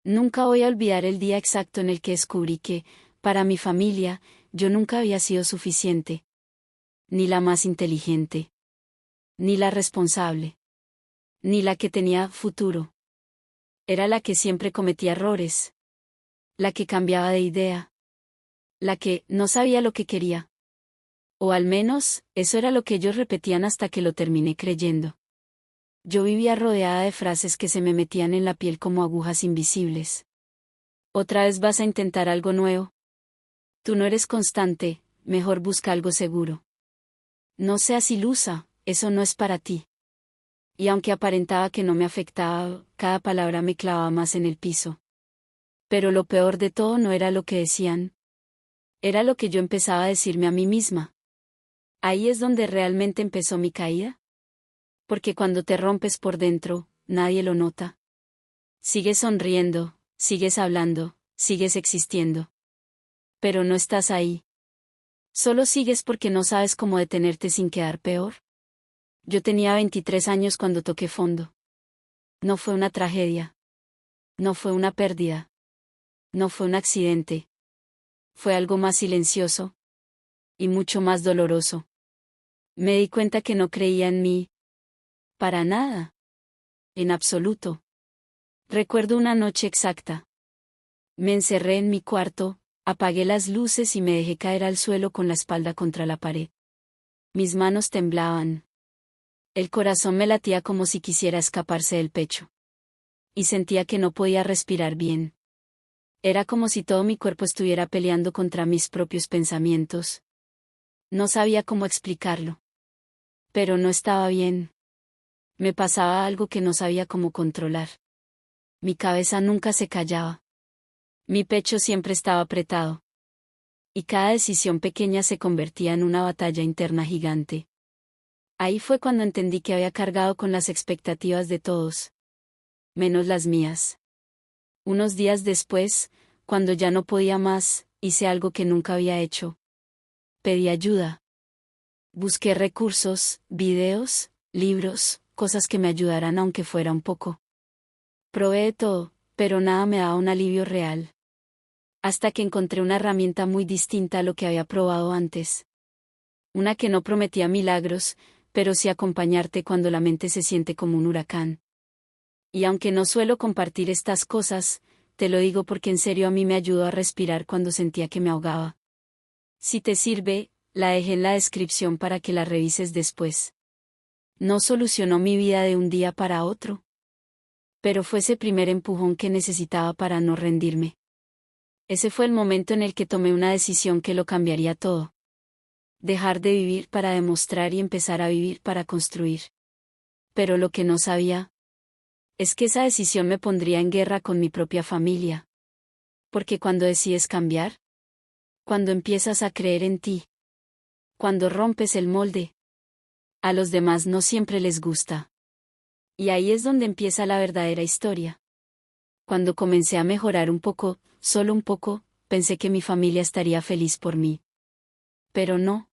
Nunca voy a olvidar el día exacto en el que descubrí que, para mi familia, yo nunca había sido suficiente. Ni la más inteligente. Ni la responsable. Ni la que tenía futuro. Era la que siempre cometía errores. La que cambiaba de idea. La que no sabía lo que quería. O al menos, eso era lo que ellos repetían hasta que lo terminé creyendo. Yo vivía rodeada de frases que se me metían en la piel como agujas invisibles. ¿Otra vez vas a intentar algo nuevo? Tú no eres constante, mejor busca algo seguro. No seas ilusa, eso no es para ti. Y aunque aparentaba que no me afectaba, cada palabra me clavaba más en el piso. Pero lo peor de todo no era lo que decían. Era lo que yo empezaba a decirme a mí misma. Ahí es donde realmente empezó mi caída. Porque cuando te rompes por dentro, nadie lo nota. Sigues sonriendo, sigues hablando, sigues existiendo. Pero no estás ahí. Solo sigues porque no sabes cómo detenerte sin quedar peor. Yo tenía 23 años cuando toqué fondo. No fue una tragedia. No fue una pérdida. No fue un accidente. Fue algo más silencioso. Y mucho más doloroso. Me di cuenta que no creía en mí. Para nada. En absoluto. Recuerdo una noche exacta. Me encerré en mi cuarto, apagué las luces y me dejé caer al suelo con la espalda contra la pared. Mis manos temblaban. El corazón me latía como si quisiera escaparse del pecho. Y sentía que no podía respirar bien. Era como si todo mi cuerpo estuviera peleando contra mis propios pensamientos. No sabía cómo explicarlo. Pero no estaba bien. Me pasaba algo que no sabía cómo controlar. Mi cabeza nunca se callaba. Mi pecho siempre estaba apretado. Y cada decisión pequeña se convertía en una batalla interna gigante. Ahí fue cuando entendí que había cargado con las expectativas de todos. Menos las mías. Unos días después, cuando ya no podía más, hice algo que nunca había hecho. Pedí ayuda. Busqué recursos, videos, libros, cosas que me ayudaran aunque fuera un poco. Probé de todo, pero nada me daba un alivio real. Hasta que encontré una herramienta muy distinta a lo que había probado antes. Una que no prometía milagros, pero sí acompañarte cuando la mente se siente como un huracán. Y aunque no suelo compartir estas cosas, te lo digo porque en serio a mí me ayudó a respirar cuando sentía que me ahogaba. Si te sirve, la dejé en la descripción para que la revises después. No solucionó mi vida de un día para otro. Pero fue ese primer empujón que necesitaba para no rendirme. Ese fue el momento en el que tomé una decisión que lo cambiaría todo. Dejar de vivir para demostrar y empezar a vivir para construir. Pero lo que no sabía es que esa decisión me pondría en guerra con mi propia familia. Porque cuando decides cambiar, cuando empiezas a creer en ti, cuando rompes el molde, a los demás no siempre les gusta. Y ahí es donde empieza la verdadera historia. Cuando comencé a mejorar un poco, solo un poco, pensé que mi familia estaría feliz por mí. Pero no.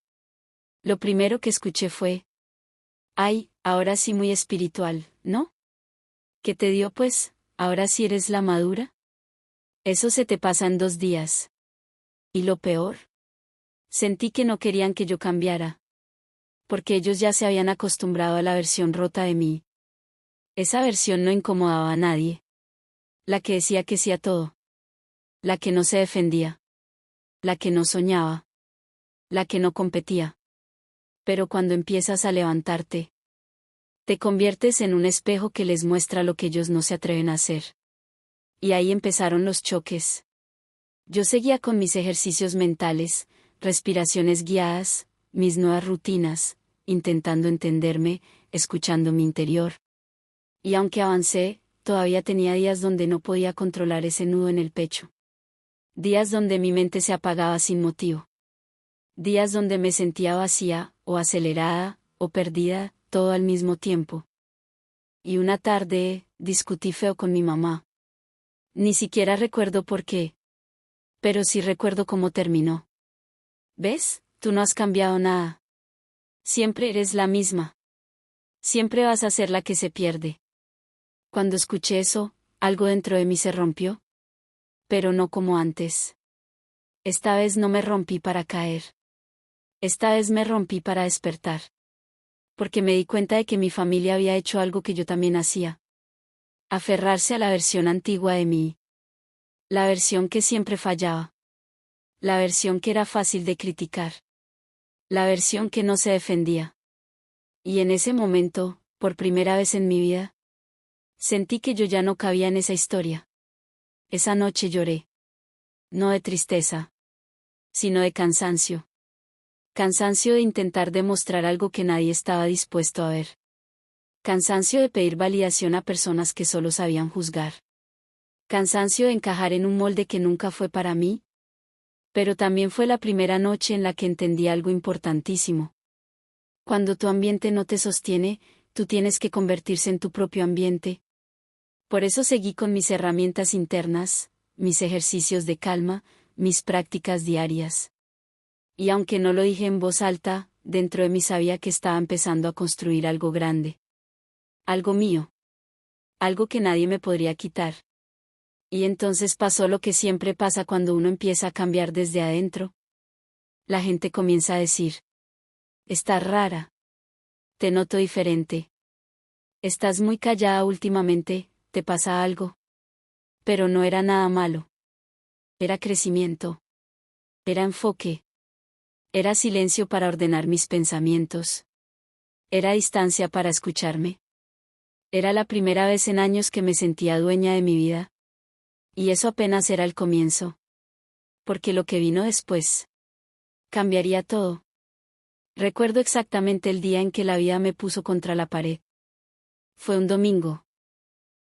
Lo primero que escuché fue: ay, ahora sí muy espiritual, ¿no? ¿Qué te dio pues? ¿Ahora sí eres la madura? Eso se te pasa en 2 días. Y lo peor. Sentí que no querían que yo cambiara. Porque ellos ya se habían acostumbrado a la versión rota de mí. Esa versión no incomodaba a nadie. La que decía que sí a todo. La que no se defendía. La que no soñaba. La que no competía. Pero cuando empiezas a levantarte, te conviertes en un espejo que les muestra lo que ellos no se atreven a hacer. Y ahí empezaron los choques. Yo seguía con mis ejercicios mentales, respiraciones guiadas, mis nuevas rutinas, intentando entenderme, escuchando mi interior. Y aunque avancé, todavía tenía días donde no podía controlar ese nudo en el pecho. Días donde mi mente se apagaba sin motivo. Días donde me sentía vacía, o acelerada, o perdida, todo al mismo tiempo. Y una tarde, discutí feo con mi mamá. Ni siquiera recuerdo por qué. Pero sí recuerdo cómo terminó. ¿Ves? Tú no has cambiado nada. Siempre eres la misma. Siempre vas a ser la que se pierde. Cuando escuché eso, Algo dentro de mí se rompió, pero no como antes. Esta vez no me rompí para caer. Esta vez me rompí para despertar. Porque me di cuenta de que mi familia había hecho algo que yo también hacía. Aferrarse a la versión antigua de mí. La versión que siempre fallaba. La versión que era fácil de criticar. La versión que no se defendía. Y en ese momento, por primera vez en mi vida, sentí que yo ya no cabía en esa historia. Esa noche lloré. No de tristeza, sino de cansancio. Cansancio de intentar demostrar algo que nadie estaba dispuesto a ver. Cansancio de pedir validación a personas que solo sabían juzgar. Cansancio de encajar en un molde que nunca fue para mí. Pero también fue la primera noche en la que entendí algo importantísimo. Cuando tu ambiente no te sostiene, tú tienes que convertirse en tu propio ambiente. Por eso seguí con mis herramientas internas, mis ejercicios de calma, mis prácticas diarias. Y aunque no lo dije en voz alta, dentro de mí sabía que estaba empezando a construir algo grande. Algo mío. Algo que nadie me podría quitar. Y entonces pasó lo que siempre pasa cuando uno empieza a cambiar desde adentro. La gente comienza a decir: estás rara. Te noto diferente. Estás muy callada últimamente, ¿te pasa algo? Pero no era nada malo. Era crecimiento. Era enfoque. Era silencio para ordenar mis pensamientos. Era distancia para escucharme. Era la primera vez en años que me sentía dueña de mi vida. Y eso apenas era el comienzo. Porque lo que vino después cambiaría todo. Recuerdo exactamente el día en que la vida me puso contra la pared. Fue un domingo.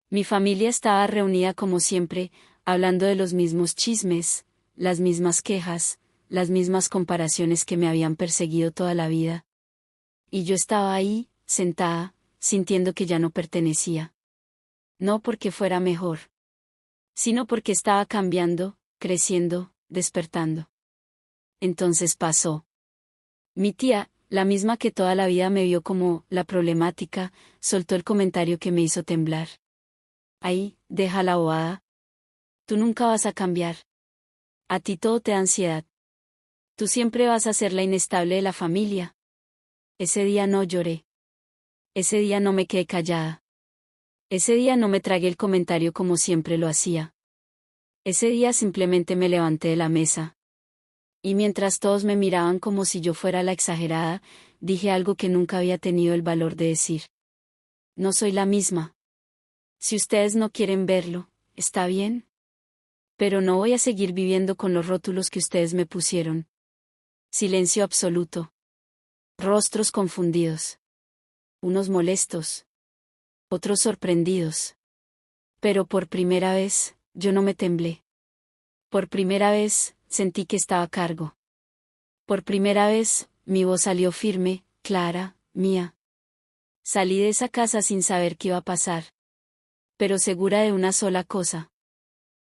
Mi familia estaba reunida como siempre, hablando de los mismos chismes, las mismas quejas, las mismas comparaciones que me habían perseguido toda la vida. Y yo estaba ahí, sentada, sintiendo que ya no pertenecía. No porque fuera mejor, sino porque estaba cambiando, creciendo, despertando. Entonces pasó. Mi tía, la misma que toda la vida me vio como la problemática, soltó el comentario que me hizo temblar. Ahí, deja la bobada. Tú nunca vas a cambiar. A ti todo te da ansiedad. Tú siempre vas a ser la inestable de la familia. Ese día no lloré. Ese día no me quedé callada. Ese día no me tragué el comentario como siempre lo hacía. Ese día simplemente me levanté de la mesa. Y mientras todos me miraban como si yo fuera la exagerada, dije algo que nunca había tenido el valor de decir. No soy la misma. Si ustedes no quieren verlo, está bien. Pero no voy a seguir viviendo con los rótulos que ustedes me pusieron. Silencio absoluto. Rostros confundidos. Unos molestos. Otros sorprendidos. Pero por primera vez, yo no me temblé. Por primera vez, sentí que estaba a cargo. Por primera vez, mi voz salió firme, clara, mía. Salí de esa casa sin saber qué iba a pasar. Pero segura de una sola cosa.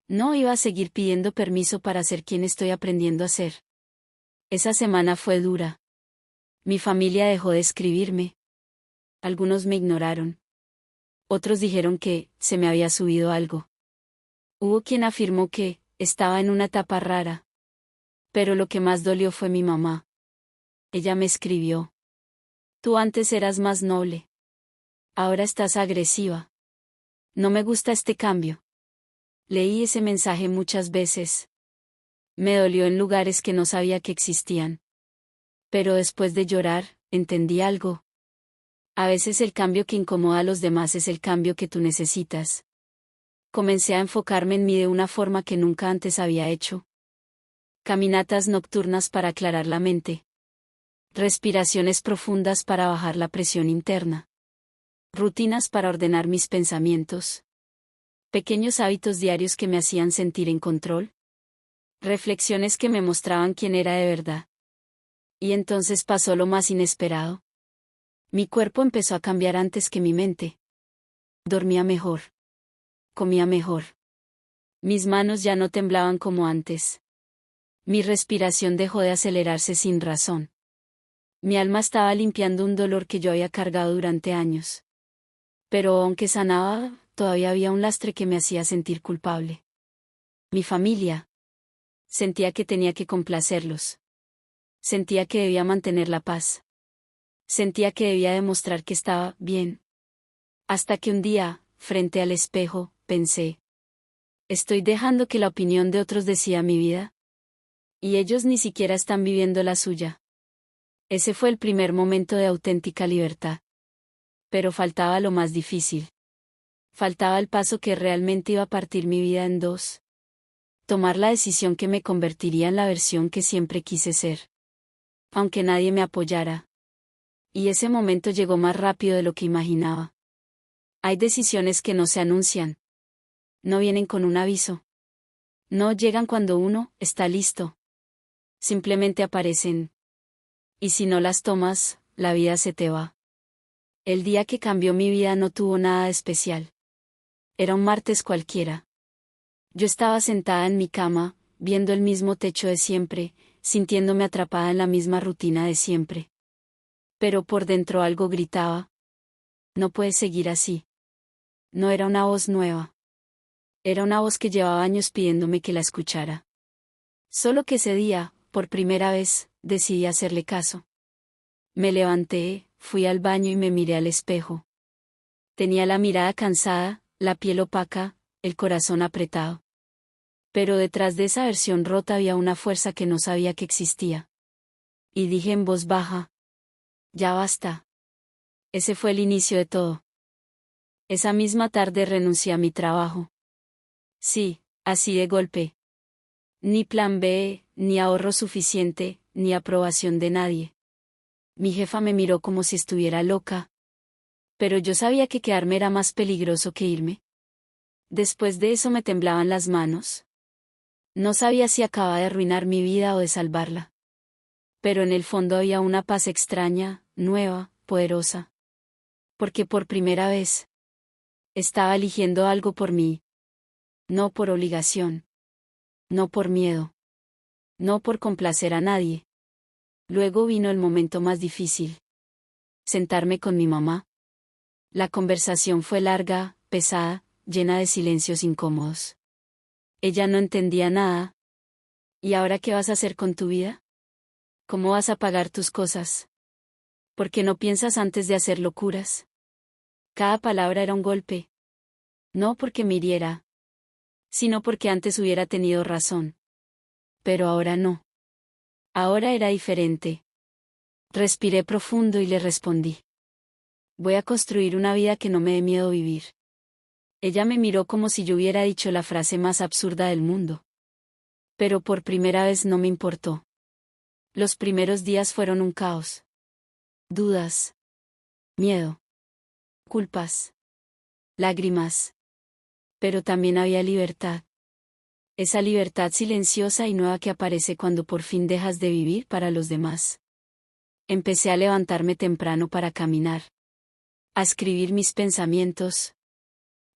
No iba a seguir pidiendo permiso para ser quien estoy aprendiendo a ser. Esa semana fue dura. Mi familia dejó de escribirme. Algunos me ignoraron. Otros dijeron que se me había subido algo. Hubo quien afirmó que estaba en una etapa rara. Pero lo que más dolió fue mi mamá. Ella me escribió: tú antes eras más noble. Ahora estás agresiva. No me gusta este cambio. Leí ese mensaje muchas veces. Me dolió en lugares que no sabía que existían. Pero después de llorar, entendí algo. A veces el cambio que incomoda a los demás es el cambio que tú necesitas. Comencé a enfocarme en mí de una forma que nunca antes había hecho. Caminatas nocturnas para aclarar la mente. Respiraciones profundas para bajar la presión interna. Rutinas para ordenar mis pensamientos. Pequeños hábitos diarios que me hacían sentir en control. Reflexiones que me mostraban quién era de verdad. Y entonces pasó lo más inesperado. Mi cuerpo empezó a cambiar antes que mi mente. Dormía mejor. Comía mejor. Mis manos ya no temblaban como antes. Mi respiración dejó de acelerarse sin razón. Mi alma estaba limpiando un dolor que yo había cargado durante años. Pero aunque sanaba, todavía había un lastre que me hacía sentir culpable. Mi familia. Sentía que tenía que complacerlos. Sentía que debía mantener la paz. Sentía que debía demostrar que estaba bien. Hasta que un día, frente al espejo, pensé: ¿estoy dejando que la opinión de otros decida mi vida? Y ellos ni siquiera están viviendo la suya. Ese fue el primer momento de auténtica libertad. Pero faltaba lo más difícil. Faltaba el paso que realmente iba a partir mi vida en dos. Tomar la decisión que me convertiría en la versión que siempre quise ser. Aunque nadie me apoyara. Y ese momento llegó más rápido de lo que imaginaba. Hay decisiones que no se anuncian. No vienen con un aviso. No llegan cuando uno está listo. Simplemente aparecen. Y si no las tomas, la vida se te va. El día que cambió mi vida no tuvo nada de especial. Era un martes cualquiera. Yo estaba sentada en mi cama, viendo el mismo techo de siempre, sintiéndome atrapada en la misma rutina de siempre. Pero por dentro algo gritaba: no puedes seguir así. No era una voz nueva. Era una voz que llevaba años pidiéndome que la escuchara. Solo que ese día, por primera vez, decidí hacerle caso. Me levanté, fui al baño y me miré al espejo. Tenía la mirada cansada, la piel opaca, el corazón apretado. Pero detrás de esa versión rota había una fuerza que no sabía que existía. Y dije en voz baja: ya basta. Ese fue el inicio de todo. Esa misma tarde renuncié a mi trabajo. Sí, así de golpe. Ni plan B, ni ahorro suficiente, ni aprobación de nadie. Mi jefa me miró como si estuviera loca. Pero yo sabía que quedarme era más peligroso que irme. Después de eso me temblaban las manos. No sabía si acababa de arruinar mi vida o de salvarla. Pero en el fondo había una paz extraña, nueva, poderosa. Porque por primera vez estaba eligiendo algo por mí. No por obligación. No por miedo. No por complacer a nadie. Luego vino el momento más difícil. Sentarme con mi mamá. La conversación fue larga, pesada, llena de silencios incómodos. Ella no entendía nada. ¿Y ahora qué vas a hacer con tu vida? ¿Cómo vas a pagar tus cosas? ¿Por qué no piensas antes de hacer locuras? Cada palabra era un golpe. No porque me hiriera, sino porque antes hubiera tenido razón. Pero ahora no. Ahora era diferente. Respiré profundo y le respondí: voy a construir una vida que no me dé miedo vivir. Ella me miró como si yo hubiera dicho la frase más absurda del mundo. Pero por primera vez no me importó. Los primeros días fueron un caos. Dudas. Miedo. Culpas. Lágrimas. Pero también había libertad. Esa libertad silenciosa y nueva que aparece cuando por fin dejas de vivir para los demás. Empecé a levantarme temprano para caminar. A escribir mis pensamientos.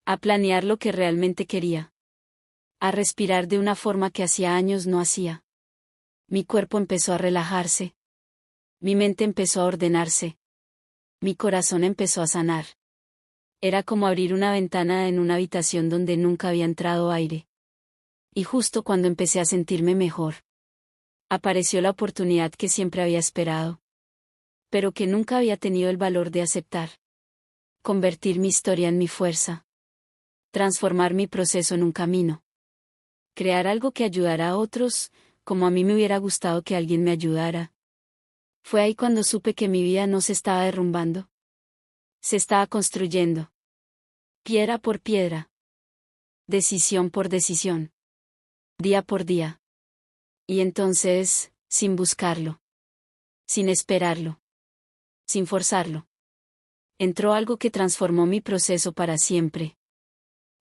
A planear lo que realmente quería. A respirar de una forma que hacía años no hacía. Mi cuerpo empezó a relajarse. Mi mente empezó a ordenarse. Mi corazón empezó a sanar. Era como abrir una ventana en una habitación donde nunca había entrado aire. Y justo cuando empecé a sentirme mejor, apareció la oportunidad que siempre había esperado, pero que nunca había tenido el valor de aceptar. Convertir mi historia en mi fuerza. Transformar mi proceso en un camino. Crear algo que ayudara a otros, como a mí me hubiera gustado que alguien me ayudara. Fue ahí cuando supe que mi vida no se estaba derrumbando. Se estaba construyendo. Piedra por piedra. Decisión por decisión. Día por día. Y entonces, sin buscarlo. Sin esperarlo. Sin forzarlo. Entró algo que transformó mi proceso para siempre.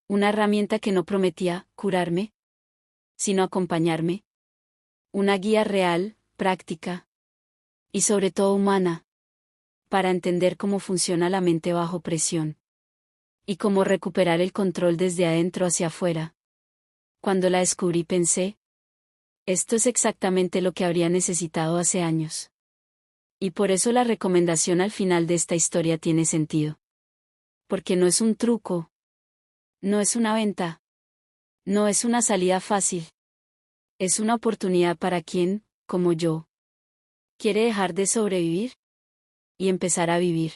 Una herramienta que no prometía curarme, sino acompañarme. Una guía real, práctica. Y sobre todo humana. Para entender cómo funciona la mente bajo presión. Y cómo recuperar el control desde adentro hacia afuera. Cuando la descubrí pensé: esto es exactamente lo que habría necesitado hace años. Y por eso la recomendación al final de esta historia tiene sentido. Porque no es un truco. No es una venta. No es una salida fácil. Es una oportunidad para quien, como yo, quiere dejar de sobrevivir y empezar a vivir.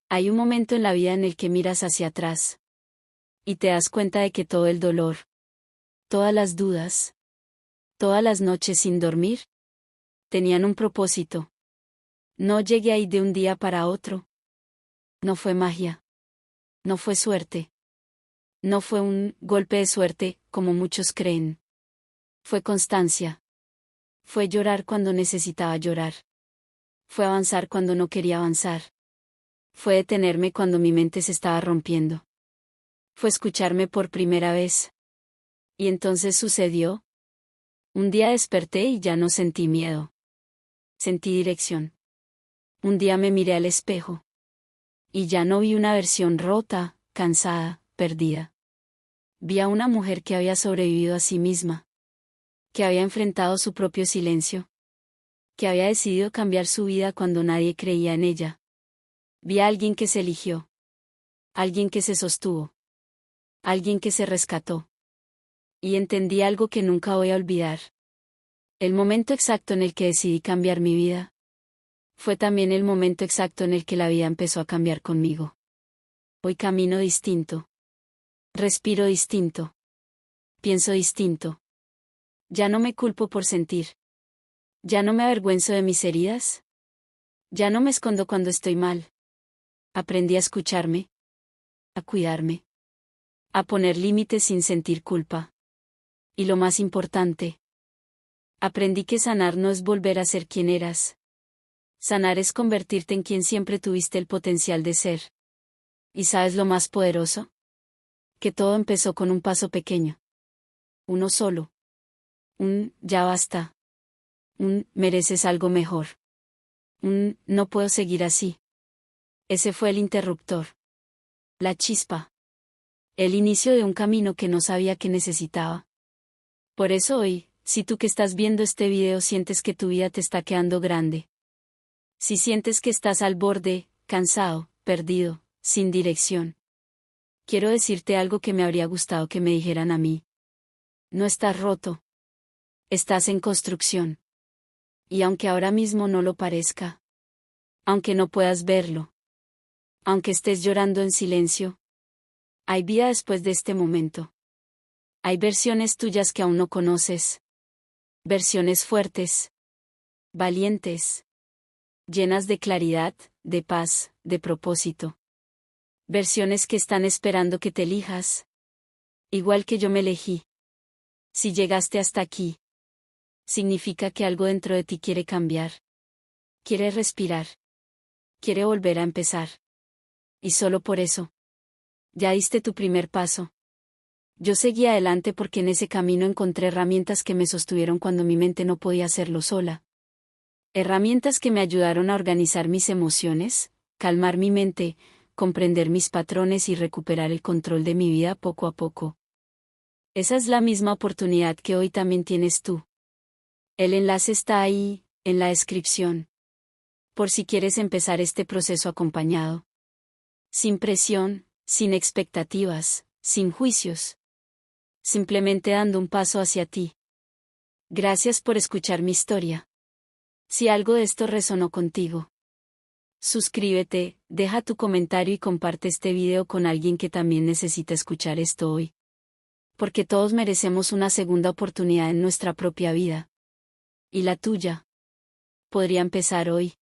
Hay un momento en la vida en el que miras hacia atrás y te das cuenta de que todo el dolor, todas las dudas, todas las noches sin dormir, tenían un propósito. No llegué ahí de un día para otro. No fue magia. No fue suerte. No fue un golpe de suerte, como muchos creen. Fue constancia. Fue llorar cuando necesitaba llorar. Fue avanzar cuando no quería avanzar. Fue detenerme cuando mi mente se estaba rompiendo. Fue escucharme por primera vez. Y entonces sucedió. Un día desperté y ya no sentí miedo. Sentí dirección. Un día me miré al espejo. Y ya no vi una versión rota, cansada, perdida. Vi a una mujer que había sobrevivido a sí misma. Que había enfrentado su propio silencio. Que había decidido cambiar su vida cuando nadie creía en ella. Vi a alguien que se eligió. Alguien que se sostuvo. Alguien que se rescató. Y entendí algo que nunca voy a olvidar. El momento exacto en el que decidí cambiar mi vida. Fue también el momento exacto en el que la vida empezó a cambiar conmigo. Hoy camino distinto. Respiro distinto. Pienso distinto. Ya no me culpo por sentir. Ya no me avergüenzo de mis heridas. Ya no me escondo cuando estoy mal. Aprendí a escucharme. A cuidarme. A poner límites sin sentir culpa. Y lo más importante. Aprendí que sanar no es volver a ser quien eras. Sanar es convertirte en quien siempre tuviste el potencial de ser. ¿Y sabes lo más poderoso? Que todo empezó con un paso pequeño. Uno solo. Ya basta. Mereces algo mejor. No puedo seguir así. Ese fue el interruptor. La chispa. El inicio de un camino que no sabía que necesitaba. Por eso hoy, si tú que estás viendo este video sientes que tu vida te está quedando grande. Si sientes que estás al borde, cansado, perdido, sin dirección. Quiero decirte algo que me habría gustado que me dijeran a mí. No estás roto. Estás en construcción. Y aunque ahora mismo no lo parezca. Aunque no puedas verlo. Aunque estés llorando en silencio. Hay vida después de este momento. Hay versiones tuyas que aún no conoces. Versiones fuertes. Valientes. Llenas de claridad, de paz, de propósito. Versiones que están esperando que te elijas. Igual que yo me elegí. Si llegaste hasta aquí. Significa que algo dentro de ti quiere cambiar. Quiere respirar. Quiere volver a empezar. Y solo por eso. Ya diste tu primer paso. Yo seguí adelante porque en ese camino encontré herramientas que me sostuvieron cuando mi mente no podía hacerlo sola. Herramientas que me ayudaron a organizar mis emociones, calmar mi mente, comprender mis patrones y recuperar el control de mi vida poco a poco. Esa es la misma oportunidad que hoy también tienes tú. El enlace está ahí, en la descripción. Por si quieres empezar este proceso acompañado. Sin presión, sin expectativas, sin juicios. Simplemente dando un paso hacia ti. Gracias por escuchar mi historia. Si algo de esto resonó contigo, suscríbete, deja tu comentario y comparte este video con alguien que también necesita escuchar esto hoy. Porque todos merecemos una segunda oportunidad en nuestra propia vida. Y la tuya podría empezar hoy.